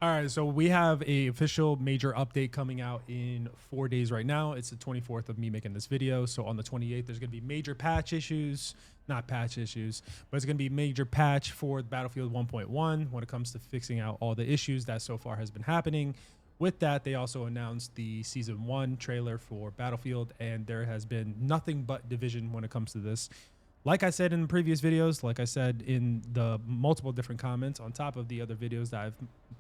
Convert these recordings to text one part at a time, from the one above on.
All right, so we have a official major update coming out in 4 days right now. It's the 24th of me making this video. So on the 28th, there's going to be major patch issues, not patch issues, but it's going to be major patch for Battlefield 1.1 when it comes to fixing out all the issues that so far has been happening. With that, they also announced the Season 1 trailer for Battlefield, and there has been nothing but division when it comes to this. Like I said in previous videos, like I said in the multiple different comments on top of the other videos that I've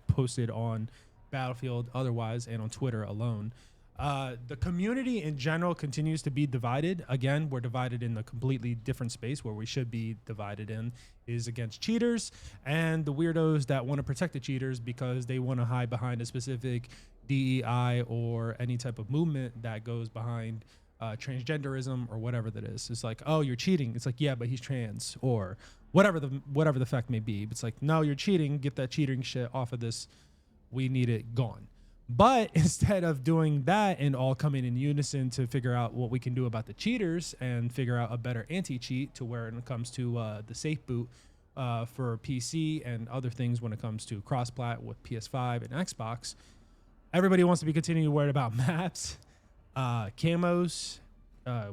posted on Battlefield otherwise and on Twitter alone, the community in general continues to be divided. Again, we're divided in a completely different space. Where we should be divided in is against cheaters and the weirdos that want to protect the cheaters because they want to hide behind a specific DEI or any type of movement that goes behind transgenderism or whatever that is. It's like, oh, you're cheating. It's like, yeah, but he's trans, or whatever the fact may be. It's like, no, you're cheating. Get that cheating shit off of this. We need it gone. But instead of doing that and all coming in unison to figure out what we can do about the cheaters and figure out a better anti-cheat to where it comes to the safe boot for PC and other things when it comes to cross-plat with PS5 and Xbox, everybody wants to be continuing worried about maps, camos,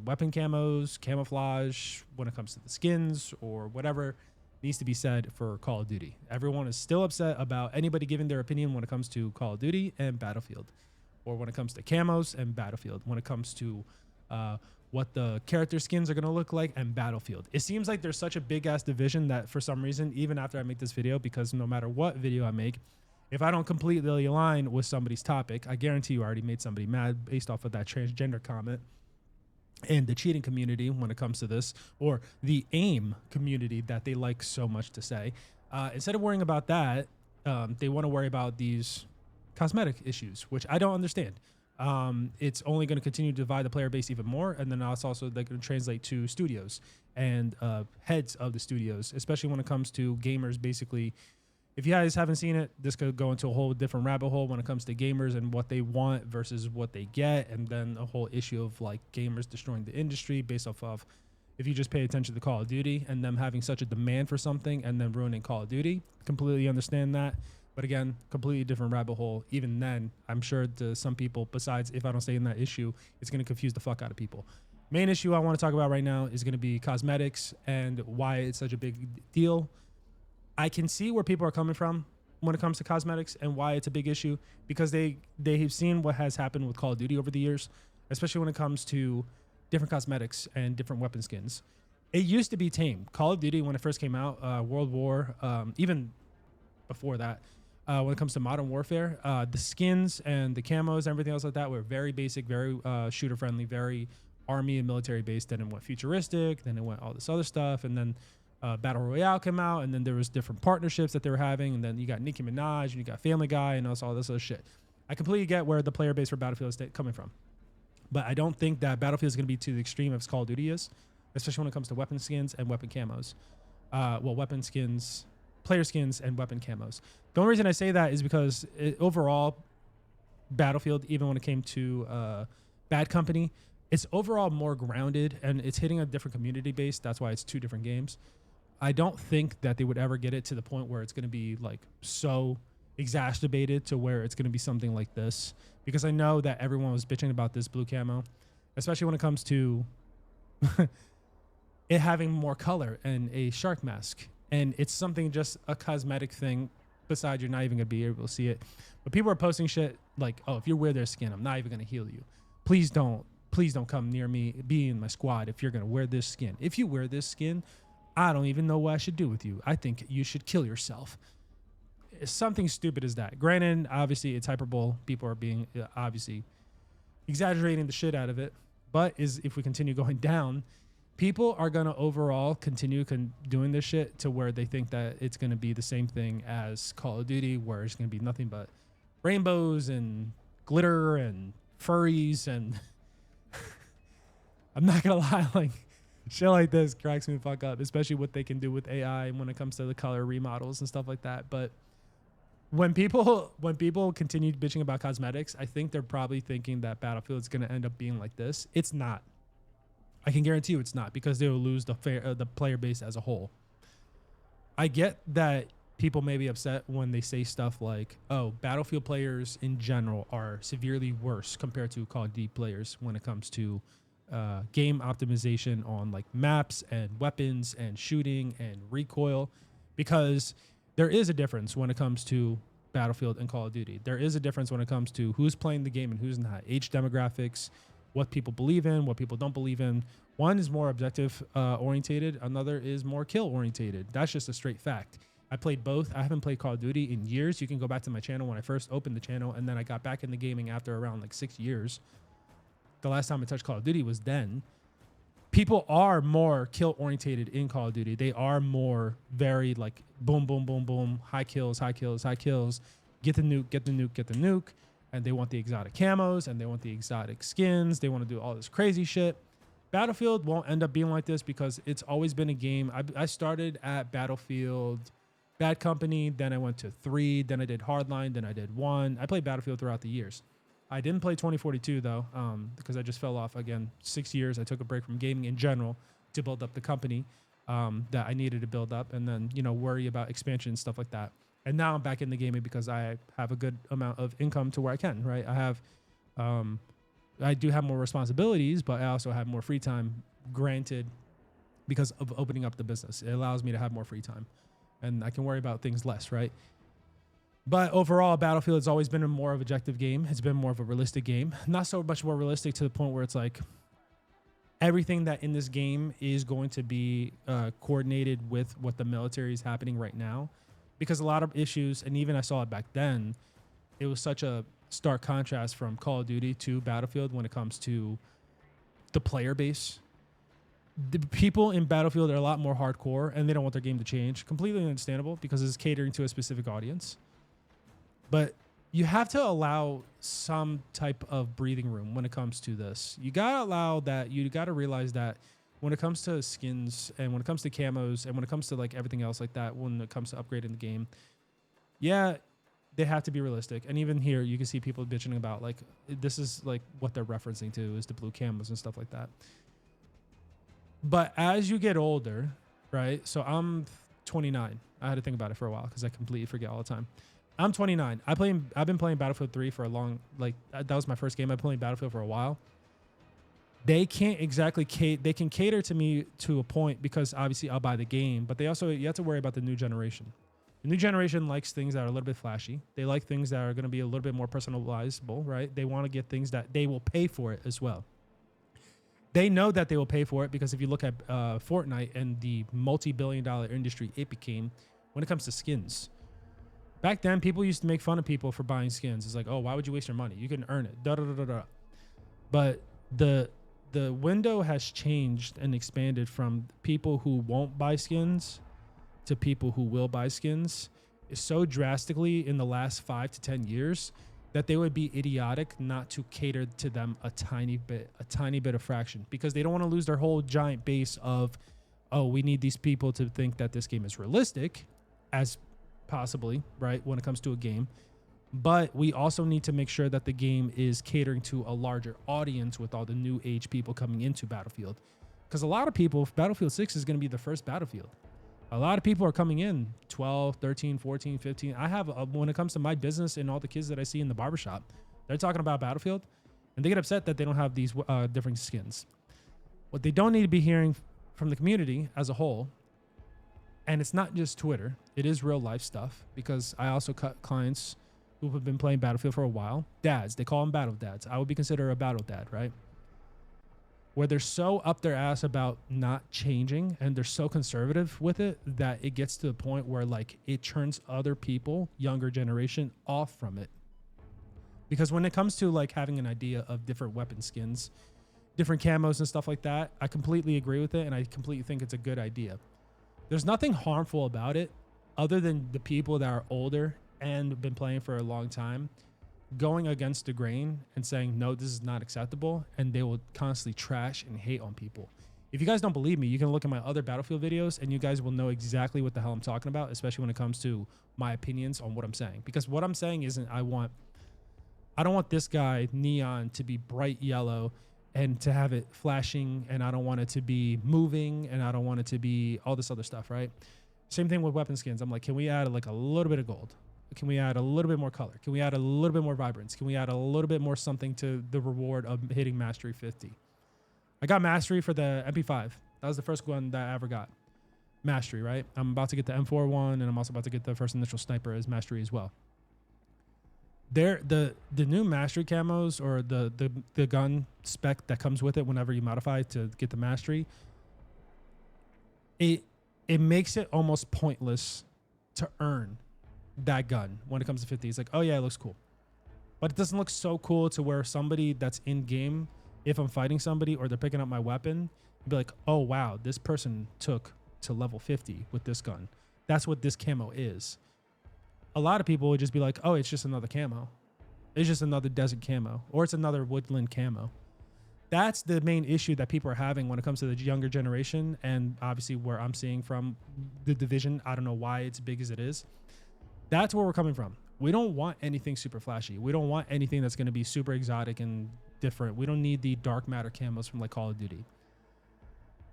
weapon camos, camouflage when it comes to the skins or whatever needs to be said for Call of Duty. Everyone is still upset about anybody giving their opinion when it comes to Call of Duty and Battlefield, or when it comes to camos and Battlefield, when it comes to what the character skins are going to look like and Battlefield. It seems like there's such a big ass division that for some reason, even after I make this video, because no matter what video I make, if I don't completely align with somebody's topic, I guarantee you I already made somebody mad based off of that transgender comment and the cheating community when it comes to this, or the AIM community that they like so much to say. Instead of worrying about that, they want to worry about these cosmetic issues, which I don't understand. It's only going to continue to divide the player base even more, and then it's also going to translate to studios and heads of the studios, especially when it comes to gamers basically. If you guys haven't seen it, this could go into a whole different rabbit hole when it comes to gamers and what they want versus what they get. And then a whole issue of like gamers destroying the industry based off of, if you just pay attention to Call of Duty and them having such a demand for something and then ruining Call of Duty. Completely understand that. But again, completely different rabbit hole. Even then, I'm sure to some people, besides if I don't stay in that issue, it's going to confuse the fuck out of people. Main issue I want to talk about right now is going to be cosmetics and why it's such a big deal. I can see where people are coming from when it comes to cosmetics and why it's a big issue, because they've seen what has happened with Call of Duty over the years, especially when it comes to different cosmetics and different weapon skins. It used to be tame. Call of Duty, when it first came out, World War, even before that, when it comes to Modern Warfare, the skins and the camos and everything else like that were very basic, very shooter friendly, very army and military based. Then it went futuristic, then it went all this other stuff, and then Battle Royale came out, and then there was different partnerships that they were having, and then you got Nicki Minaj, and you got Family Guy, and all this other shit. I completely get where the player base for Battlefield is coming from, but I don't think that Battlefield is going to be to the extreme as Call of Duty is, especially when it comes to weapon skins and weapon camos. Weapon skins, player skins, and weapon camos. The only reason I say that is because overall, Battlefield, even when it came to Bad Company, it's overall more grounded, and it's hitting a different community base. That's why it's two different games. I don't think that they would ever get it to the point where it's going to be like so exacerbated to where it's going to be something like this, because I know that everyone was bitching about this blue camo, especially when it comes to it having more color and a shark mask, and it's something, just a cosmetic thing. Besides, you're not even going to be able to see it, but people are posting shit like, oh, if you wear their skin, I'm not even going to heal you. Please don't come near me, be in my squad if you're going to wear this skin. If you wear this skin, I don't even know what I should do with you. I think you should kill yourself. It's something stupid as that. Granted, obviously, it's hyperbole. People are being obviously exaggerating the shit out of it. But if we continue going down, people are going to overall continue doing this shit to where they think that it's going to be the same thing as Call of Duty, where it's going to be nothing but rainbows and glitter and furries. And I'm not going to lie, like, shit like this cracks me the fuck up, especially what they can do with AI when it comes to the color remodels and stuff like that. But when people continue bitching about cosmetics, I think they're probably thinking that Battlefield is going to end up being like this. It's not. I can guarantee you it's not, because they will lose the player base as a whole. I get that people may be upset when they say stuff like, oh, Battlefield players in general are severely worse compared to Call of Duty players when it comes to game optimization on like maps and weapons and shooting and recoil, because there is a difference when it comes to Battlefield and Call of Duty. There is a difference when it comes to who's playing the game and who's not, age demographics, what people believe in, what people don't believe in. One is more objective orientated, another is more kill orientated. That's just a straight fact. I played both. I haven't played Call of Duty in years. You can go back to my channel when I first opened the channel, and then I got back into gaming after around like 6 years. The last time I touched Call of Duty was then. People are more kill orientated in Call of Duty. They are more very like boom, boom, boom, boom, high kills, high kills, high kills. Get the nuke, get the nuke, get the nuke. And they want the exotic camos and they want the exotic skins. They want to do all this crazy shit. Battlefield won't end up being like this because it's always been a game. I started at Battlefield Bad Company, then I went to 3, then I did Hardline, then I did 1. I played Battlefield throughout the years. I didn't play 2042 though, because I just fell off again. 6 years, I took a break from gaming in general to build up the company that I needed to build up, and then worry about expansion and stuff like that. And now I'm back in the gaming because I have a good amount of income to where I can. Right, I do have more responsibilities, but I also have more free time. Granted, because of opening up the business, it allows me to have more free time. And I can worry about things less, right? But overall, Battlefield has always been a more of objective game. It's been more of a realistic game. Not so much more realistic to the point where it's like everything that in this game is going to be coordinated with what the military is happening right now. Because a lot of issues, and even I saw it back then, it was such a stark contrast from Call of Duty to Battlefield when it comes to the player base. The people in Battlefield are a lot more hardcore and they don't want their game to change. Completely understandable because it's catering to a specific audience. But you have to allow some type of breathing room when it comes to this. You got to allow that. You got to realize that when it comes to skins and when it comes to camos and when it comes to like everything else like that, when it comes to upgrading the game, yeah, they have to be realistic. And even here, you can see people bitching about like, this is like what they're referencing to is the blue camos and stuff like that. But as you get older, right? So I'm 29. I had to think about it for a while because I completely forget all the time. I'm 29. I've been playing Battlefield 3 for a long, like that was my first game. I've been playing Battlefield for a while. They can't exactly they can cater to me to a point because obviously I'll buy the game, but you have to worry about the new generation. The new generation likes things that are a little bit flashy. They like things that are going to be a little bit more personalizable, right? They want to get things that they will pay for it as well. They know that they will pay for it because if you look at Fortnite and the multi-billion-dollar industry it became when it comes to skins. Back then, people used to make fun of people for buying skins. It's like, oh, why would you waste your money? You can earn it. Da da da da da. But the window has changed and expanded from people who won't buy skins to people who will buy skins so drastically in the last 5 to 10 years that they would be idiotic not to cater to them a tiny bit of fraction, because they don't want to lose their whole giant base of, oh, we need these people to think that this game is realistic as possibly, right, when it comes to a game. But we also need to make sure that the game is catering to a larger audience with all the new age people coming into Battlefield. Because a lot of people, Battlefield 6 is going to be the first Battlefield. A lot of people are coming in 12, 13, 14, 15. I have, when it comes to my business and all the kids that I see in the barbershop, they're talking about Battlefield and they get upset that they don't have these different skins. What they don't need to be hearing from the community as a whole, and it's not just Twitter, it is real life stuff, because I also cut clients who have been playing Battlefield for a while. Dads, they call them battle dads. I would be considered a battle dad, right? Where they're so up their ass about not changing and they're so conservative with it that it gets to the point where like it turns other people, younger generation, off from it. Because when it comes to like having an idea of different weapon skins, different camos and stuff like that, I completely agree with it and I completely think it's a good idea. There's nothing harmful about it other than the people that are older and been playing for a long time going against the grain and saying, no, this is not acceptable. And they will constantly trash and hate on people. If you guys don't believe me, you can look at my other Battlefield videos and you guys will know exactly what the hell I'm talking about, especially when it comes to my opinions on what I'm saying. Because what I'm saying isn't, I don't want this guy Neon to be bright yellow and to have it flashing, and I don't want it to be moving, and I don't want it to be all this other stuff, right? Same thing with weapon skins. I'm like, can we add like a little bit of gold? Can we add a little bit more color? Can we add a little bit more vibrance? Can we add a little bit more something to the reward of hitting Mastery 50? I got Mastery for the MP5. That was the first one that I ever got. Mastery, right? I'm about to get the M4 one, and I'm also about to get the first initial sniper as Mastery as well. The new Mastery camos, or the gun spec that comes with it whenever you modify to get the Mastery, it makes it almost pointless to earn that gun when it comes to 50. It's like, oh yeah, it looks cool. But it doesn't look so cool to where somebody that's in game, if I'm fighting somebody or they're picking up my weapon, be like, oh wow, this person took to level 50 with this gun. That's what this camo is. A lot of people would just be like, oh, it's just another camo. It's just another desert camo, or it's another woodland camo. That's the main issue that people are having when it comes to the younger generation, and obviously where I'm seeing from the division. I don't know why it's big as it is. That's where we're coming from. We don't want anything super flashy. We don't want anything that's going to be super exotic and different. We don't need the dark matter camos from like Call of Duty.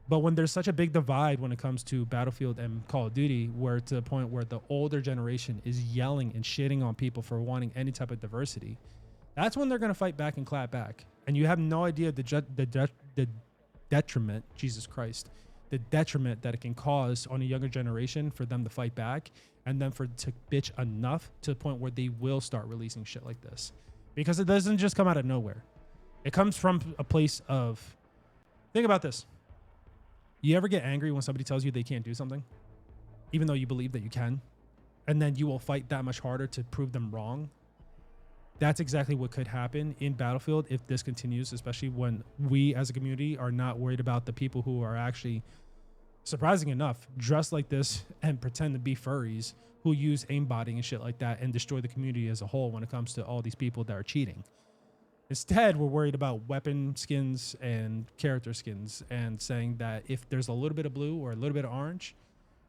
But when there's such a big divide when it comes to Battlefield and Call of Duty, where to the point where the older generation is yelling and shitting on people for wanting any type of diversity, that's when they're going to fight back and clap back. And you have no idea the detriment, Jesus Christ, the detriment that it can cause on a younger generation for them to fight back, and then for to bitch enough to the point where they will start releasing shit like this. Because it doesn't just come out of nowhere. It comes from a place of, think about this. You ever get angry when somebody tells you they can't do something, even though you believe that you can, and then you will fight that much harder to prove them wrong? That's exactly what could happen in Battlefield if this continues, especially when we as a community are not worried about the people who are actually, surprising enough, dressed like this and pretend to be furries who use aimbotting and shit like that and destroy the community as a whole when it comes to all these people that are cheating. Instead, we're worried about weapon skins and character skins and saying that if there's a little bit of blue or a little bit of orange,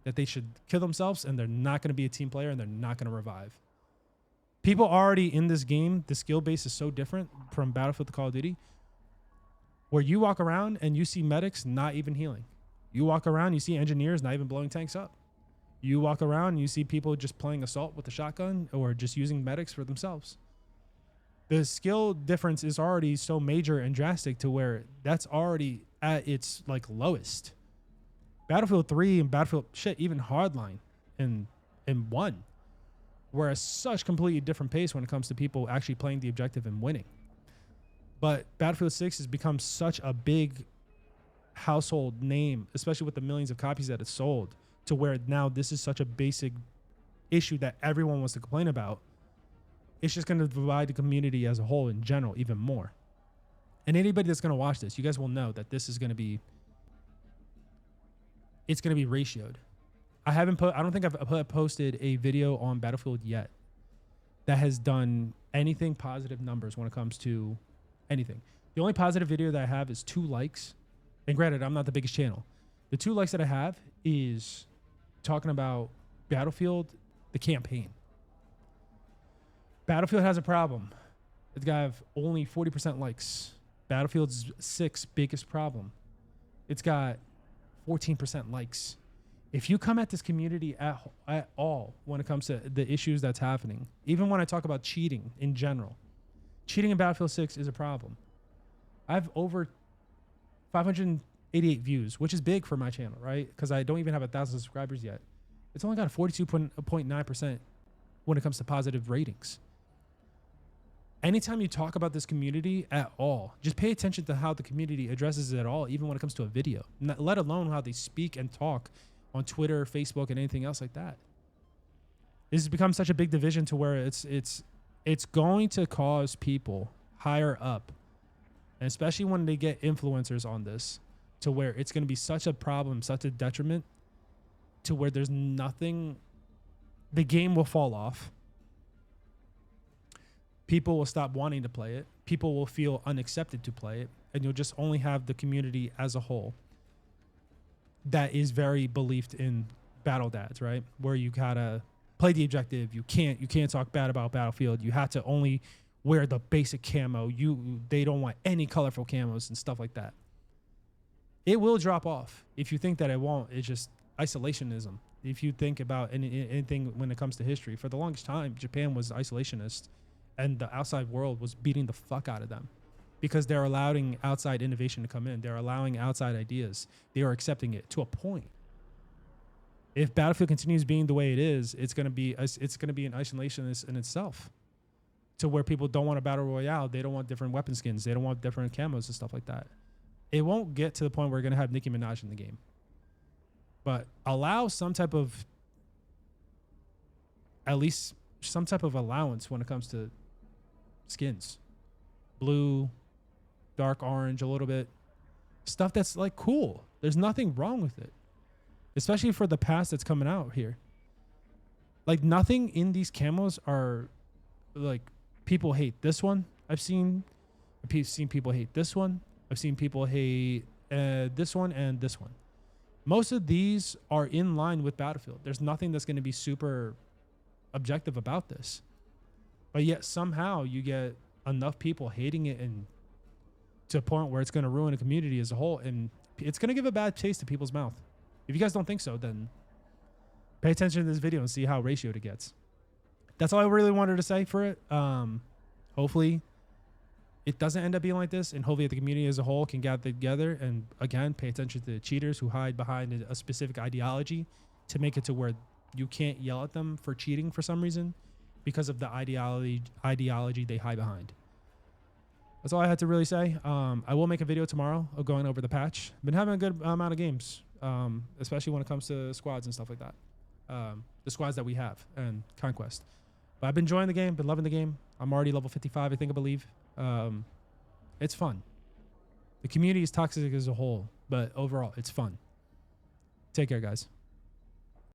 that they should kill themselves and they're not going to be a team player and they're not going to revive. People already in this game, the skill base is so different from Battlefield to Call of Duty, where you walk around and you see medics not even healing. You walk around, you see engineers not even blowing tanks up. You walk around and you see people just playing assault with a shotgun or just using medics for themselves. The skill difference is already so major and drastic to where that's already at its like lowest. Battlefield 3 and Battlefield even Hardline and 1 were at such completely different pace when it comes to people actually playing the objective and winning. But Battlefield 6 has become such a big household name, especially with the millions of copies that it's sold, to where now this is such a basic issue that everyone wants to complain about. It's just going to divide the community as a whole in general even more. And anybody that's going to watch this, you guys will know that this is going to be, it's going to be ratioed. I don't think I've posted a video on Battlefield yet that has done anything positive numbers when it comes to anything. The only positive video that I have is 2 likes. And granted, I'm not the biggest channel. The 2 likes that I have is talking about Battlefield, the campaign. Battlefield has a problem. It's got only 40% likes. Battlefield's 6 biggest problem. It's got 14% likes. If you come at this community at all when it comes to the issues that's happening, even when I talk about cheating in general, cheating in Battlefield 6 is a problem. I have over 588 views, which is big for my channel, right? Because I don't even have 1,000 subscribers yet. It's only got a 42.9% when it comes to positive ratings. Anytime you talk about this community at all, just pay attention to how the community addresses it at all, even when it comes to a video, let alone how they speak and talk on Twitter, Facebook, and anything else like that. This has become such a big division to where it's going to cause people higher up, and especially when they get influencers on this, to where it's going to be such a problem, such a detriment, to where there's nothing, the game will fall off. People will stop wanting to play it. People will feel unaccepted to play it, and you'll just only have the community as a whole that is very believed in battle dads, right? Where you gotta play the objective. You can't talk bad about Battlefield. You have to only wear the basic camo. They don't want any colorful camos and stuff like that. It will drop off. If you think that it won't, it's just isolationism. If you think about anything when it comes to history, for the longest time, Japan was isolationist, and the outside world was beating the fuck out of them because they're allowing outside innovation to come in. They're allowing outside ideas. They are accepting it to a point. If Battlefield continues being the way it is, it's gonna be an isolationist in itself, to where people don't want a battle royale. They don't want different weapon skins. They don't want different camos and stuff like that. It won't get to the point where we're gonna have Nicki Minaj in the game, but allow some type of, at least some type of allowance when it comes to skins, blue, dark orange, a little bit, stuff that's like cool. There's nothing wrong with it. Especially for the past that's coming out here. Like, nothing in these camos are like, people hate this one. I've seen people hate this one. I've seen people hate this one and this one. Most of these are in line with Battlefield. There's nothing that's going to be super objective about this. But yet somehow you get enough people hating it, and to a point where it's going to ruin a community as a whole, and it's going to give a bad taste to people's mouth. If you guys don't think so, then pay attention to this video and see how ratioed it gets. That's all I really wanted to say for it. Hopefully it doesn't end up being like this, and hopefully the community as a whole can gather together and, again, pay attention to the cheaters who hide behind a specific ideology to make it to where you can't yell at them for cheating for some reason because of the ideology they hide behind. That's all I had to really say. I will make a video tomorrow of going over the patch. Been having a good amount of games. Especially when it comes to squads and stuff like that. The squads that we have and Conquest. But I've been enjoying the game, been loving the game. I'm already level 55, I believe. It's fun. The community is toxic as a whole, but overall, it's fun. Take care, guys.